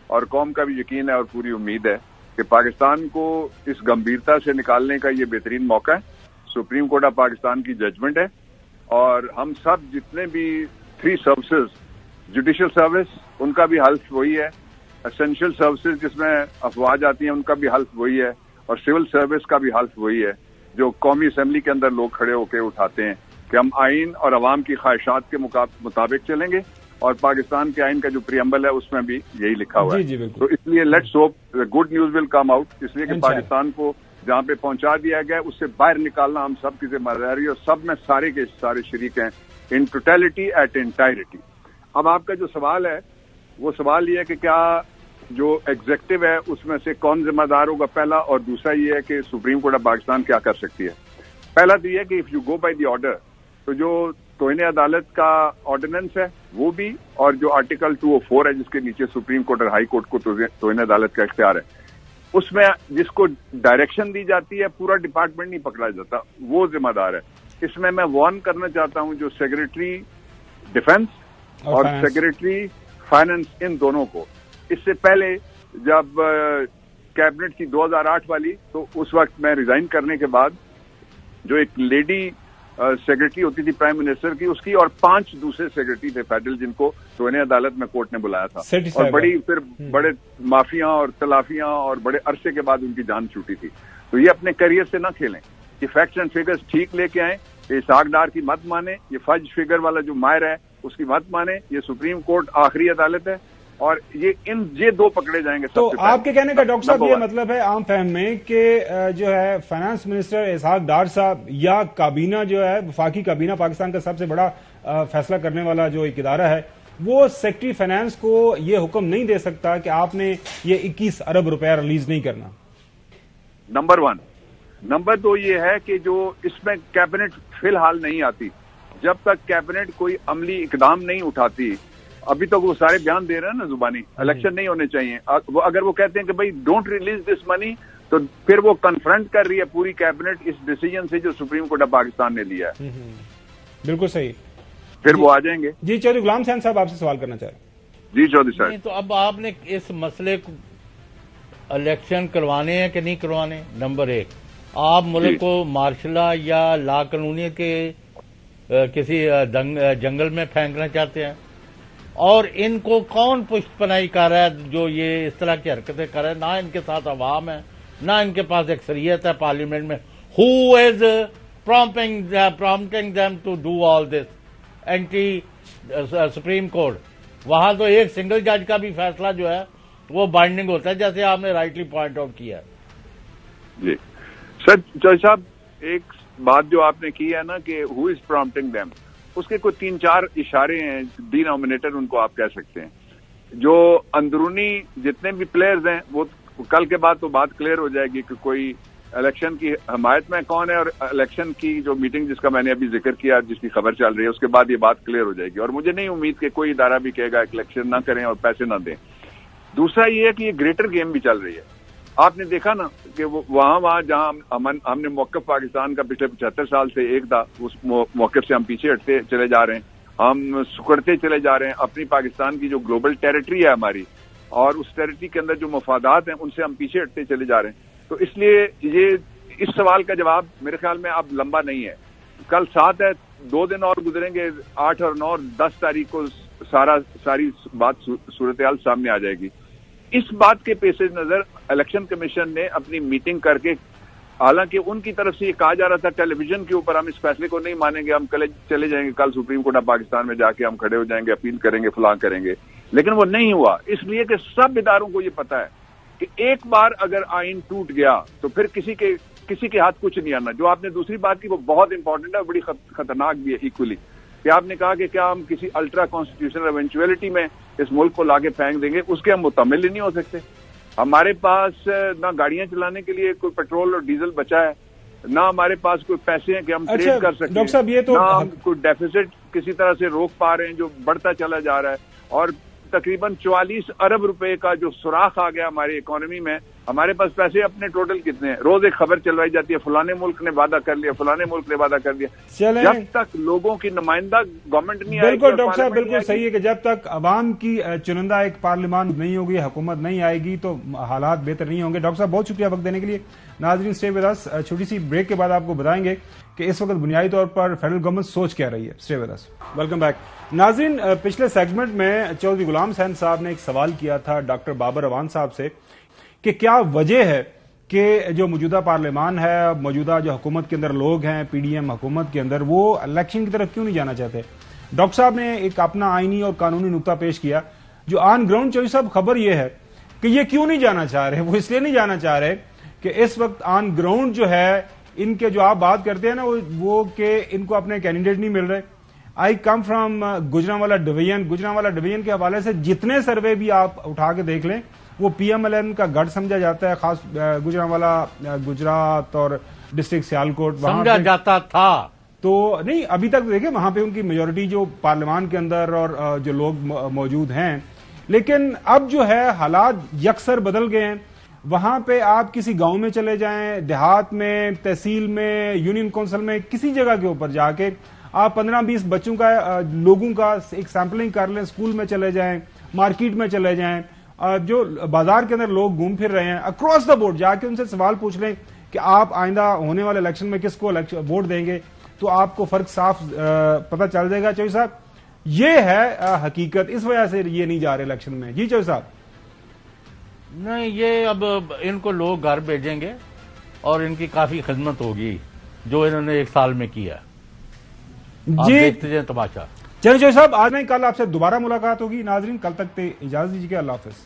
اور قوم کا بھی یقین ہے اور پوری امید ہے کہ پاکستان کو اس گمبھیرتا سے نکالنے کا یہ بہترین موقع ہے. سپریم کورٹ آف پاکستان کی ججمنٹ ہے, اور ہم سب جتنے بھی 3 سروسز, جوڈیشل سروس ان کا بھی حلف وہی ہے, اسینشل سروسز جس میں افواج آتی ہیں ان کا بھی حلف وہی ہے, اور سول سروس کا بھی حلف وہی ہے, جو قومی اسمبلی کے اندر لوگ کھڑے ہو کے اٹھاتے ہیں کہ ہم آئین اور عوام کی خواہشات کے مطابق چلیں گے, اور پاکستان کے آئین کا جو پریمبل ہے اس میں بھی یہی لکھا ہوا ہے. تو اس لیے let's hope good news will come out, اس لیے کہ پاکستان کو جہاں پہ پہنچا دیا گیا اس سے باہر نکالنا ہم سب کی ذمہ داری ہے, اور سب میں سارے کے سارے شریک ہیں, ان ٹوٹیلٹی ایٹ انٹائرٹی. اب آپ کا جو سوال ہے وہ سوال یہ ہے کہ کیا جو ایگزیکٹو ہے اس میں سے کون ذمہ دار ہوگا, پہلا, اور دوسرا یہ ہے کہ سپریم کورٹ آف پاکستان کیا کر سکتی ہے. پہلا تو یہ ہے کہ if you go by the order, تو جو توہین عدالت کا آرڈیننس ہے وہ بھی, اور جو آرٹیکل 204 ہے جس کے نیچے سپریم کورٹ اور ہائی کورٹ کو توہین عدالت کا اختیار ہے, اس میں جس کو ڈائریکشن دی جاتی ہے پورا ڈپارٹمنٹ نہیں پکڑا جاتا, وہ ذمہ دار ہے. اس میں وارن کرنا چاہتا ہوں جو سیکرٹری ڈیفنس اور سیکرٹری فائنانس, ان دونوں کو. اس سے پہلے جب کیبنٹ کی 2008 والی, تو اس وقت میں ریزائن کرنے کے بعد جو ایک لیڈی सेक्रेटरी होती थी प्राइम मिनिस्टर की, उसकी और 5 दूसरे सेक्रेटरी थे फेडरल, जिनको तोने अदालत में कोर्ट ने बुलाया था, और बड़े माफिया और तलाफियां और बड़े अरसे के बाद उनकी जान छूटी थी। तो ये अपने करियर से ना खेलें, ये फैक्ट्स एंड फिगर्स ठीक लेके आए, इसहाक डार की मत माने, ये फज फिगर वाला जो मायर है उसकी मत माने, ये सुप्रीम कोर्ट आखिरी अदालत है, और ये 2 पकड़े जाएंगे। तो आपके कहने का डॉक्टर साहब ये मतलब है आम फहम में कि जो है फाइनेंस मिनिस्टर इसहाक डार साहब या काबीना जो है वफाकी काबीना, पाकिस्तान का सबसे बड़ा फैसला करने वाला जो एक इदारा है, वो सेक्रेटरी फाइनेंस को ये हुक्म नहीं दे सकता कि आपने ये 21 अरब रुपया रिलीज नहीं करना। नंबर 1। नंबर 2 ये है कि जो इसमें कैबिनेट फिलहाल नहीं आती, जब तक कैबिनेट कोई अमली इकदाम नहीं उठाती, अभी तक वो सारे बयान दे रहे हैं ना जुबानी, इलेक्शन नहीं होने चाहिए, अगर वो कहते हैं कि भाई डोंट रिलीज दिस मनी, तो फिर वो कन्फ्रंट कर रही है पूरी कैबिनेट इस डिसीजन से जो सुप्रीम कोर्ट ऑफ पाकिस्तान ने लिया है। बिल्कुल सही, फिर वो आ जाएंगे। जी चौधरी गुलाम हुसैन साहब आपसे सवाल करना चाह रहे हैं। जी चौधरी साहब, तो अब आपने इस मसले को इलेक्शन करवाने हैं कि नहीं करवाने, नंबर 1, आप मुल्क को मार्शला या ला कानूनियत के किसी जंगल में फेंकना चाहते हैं, और इनको कौन पुष्टपनाही कर रहा है जो ये इस तरह की हरकतें कर रहे हैं? ना इनके साथ अवाम है, ना इनके पास अक्सरियत है पार्लियामेंट में। Who is prompting them to do all this? Anti supreme court, वहां तो एक सिंगल जज का भी फैसला जो है वो बाइंडिंग होता है, जैसे आपने राइटली पॉइंट आउट किया। जी सर, जज साहब, एक बात जो आपने की है ना कि हु इज प्रॉम्प्टिंग देम, उसके कोई 3-4 इशारे हैं, डिनोमिनेटर उनको आप कह सकते हैं। जो अंदरूनी जितने भी प्लेयर्स हैं, वो कल के बाद तो बात क्लियर हो जाएगी कि कोई इलेक्शन की हमायत में कौन है, और इलेक्शन की जो मीटिंग जिसका मैंने अभी जिक्र किया, जिसकी खबर चल रही है, उसके बाद ये बात क्लियर हो जाएगी। और मुझे नहीं उम्मीद कि कोई इदारा भी कहेगा इलेक्शन ना करें और पैसे ना दें। दूसरा ये है कि ये ग्रेटर गेम भी चल रही है। आपने देखा ना कि वहां जहां हमने मौकफ पाकिस्तान का पिछले 75 साल से एक था, उस मौकफ से हम पीछे हटते चले जा रहे हैं, हम सुकड़ते चले जा रहे हैं। अपनी पाकिस्तान की जो ग्लोबल टेरिटरी है हमारी, और उस टेरिटरी के अंदर जो मफादात हैं, उनसे हम पीछे हटते चले जा रहे हैं। तो इसलिए ये इस सवाल का जवाब मेरे ख्याल में अब लंबा नहीं है। कल 7 है, 2 दिन और गुजरेंगे, 8 और 9 और 10 तारीख को सारी बात सूरत हाल सामने आ जाएगी। इस बात के पेश नजर इलेक्शन कमीशन ने अपनी मीटिंग करके, हालांकि उनकी तरफ से ये कहा जा रहा था टेलीविजन के ऊपर, हम इस फैसले को नहीं मानेंगे, हम चले जाएंगे कल सुप्रीम कोर्ट ऑफ पाकिस्तान में जाके हम खड़े हो जाएंगे, अपील करेंगे, फलां करेंगे, लेकिन वो नहीं हुआ। इसलिए कि सब इदारों को ये पता है कि एक बार अगर आइन टूट गया तो फिर किसी के हाथ कुछ नहीं आना। जो आपने दूसरी बात की वो बहुत इंपॉर्टेंट है, बड़ी खतरनाक भी है इक्वली, कि आपने कहा कि क्या हम किसी अल्ट्रा कॉन्स्टिट्यूशनल इवेंचुअलिटी में इस मुल्क को लाके फेंक देंगे, उसके हम मुतमिल ही नहीं हो सकते। हमारे पास ना गाड़ियां चलाने के लिए कोई पेट्रोल और डीजल बचा है, ना हमारे पास कोई पैसे हैं कि हम ट्रेड कर सकें, डॉक्टर साहब ये तो ना हम कोई डेफिसिट किसी तरह से रोक पा रहे हैं जो बढ़ता चला जा रहा है, और तकरीबन 44 अरब रुपए का जो सुराख आ गया हमारी इकोनॉमी में। हमारे पास पैसे अपने टोटल कितने हैं? रोज एक खबर चलवाई जाती है, फलाने मुल्क ने वादा कर लिया, फलाने मुल्क ने वादा कर लिया। जब तक लोगों की नुमाइंदा गवर्नमेंट नहीं आएगी, बिल्कुल डॉक्टर साहब बिल्कुल सही है कि जब तक अवाम की चुनिंदा एक पार्लियामान नहीं होगी, हुकूमत नहीं आएगी, तो हालात बेहतर नहीं होंगे। डॉक्टर साहब बहुत शुक्रिया वक्त देने के लिए। नाजरीन स्टे विद अस, छोटी सी ब्रेक के बाद आपको बताएंगे कि इस वक्त बुनियादी तौर पर फेडरल गवर्नमेंट सोच क्या रही है। Stay with us. Welcome back. नाजरीन, पिछले सेगमेंट में चौधरी गुलाम हुसैन साहब ने एक सवाल किया था डॉक्टर बाबर अवान साहब से कि क्या वजह है कि जो मौजूदा पार्लियामान है, मौजूदा जो हुकूमत के अंदर लोग हैं, पीडीएम हुकूमत के अंदर, वो इलेक्शन की तरफ क्यों नहीं जाना चाहते। डॉक्टर साहब ने एक अपना आईनी और कानूनी नुक्ता पेश किया। जो ऑन ग्राउंड चौधरी साहब खबर ये है कि ये क्यों नहीं जाना चाह रहे। वो इसलिए नहीं जाना चाह रहे कि इस वक्त ऑन ग्राउंड जो है, इनके जो आप बात करते हैं ना, वो कि इनको अपने कैंडिडेट नहीं मिल रहे। आई कम फ्रॉम गुजरांवाला डिवीजन के हवाले से जितने सर्वे भी आप उठा के देख लें, वो पीएमएलएन का गढ़ समझा जाता है, खास गुजरांवाला, गुजरात और डिस्ट्रिक्ट सियालकोट समझा जाता था। तो नहीं, अभी तक देखें वहां पे उनकी मेजोरिटी जो पार्लियामान के अंदर और जो लोग मौजूद हैं, लेकिन अब जो है हालात यकसर बदल गए हैं। वहां पे आप किसी गांव में चले जाएं, देहात में, तहसील में, यूनियन काउंसिल में, किसी जगह के ऊपर जाके आप 15-20 बच्चों का, लोगों का एक सैंपलिंग कर लें, स्कूल में चले जाएं, मार्केट में चले जाएं, जो बाजार के अंदर लोग घूम फिर रहे हैं, अक्रॉस द बोर्ड जाके उनसे सवाल पूछ लें कि आप आइंदा होने वाले इलेक्शन में किसको वोट देंगे। تو آپ کو فرق صاف پتہ چل جائے گا. چوہدری صاحب یہ ہے حقیقت, اس وجہ سے یہ نہیں جا رہے الیکشن میں. جی چوہدری صاحب. نہیں, یہ اب ان کو لوگ گھر بھیجیں گے اور ان کی کافی خدمت ہوگی جو انہوں نے 1 سال میں کیا. آپ دیکھتے جائیں تماشا. چلیں چوہدری صاحب, آج نہیں کل آپ سے دوبارہ ملاقات ہوگی. ناظرین کل تک اجازت دیجیے گا. اللہ حافظ.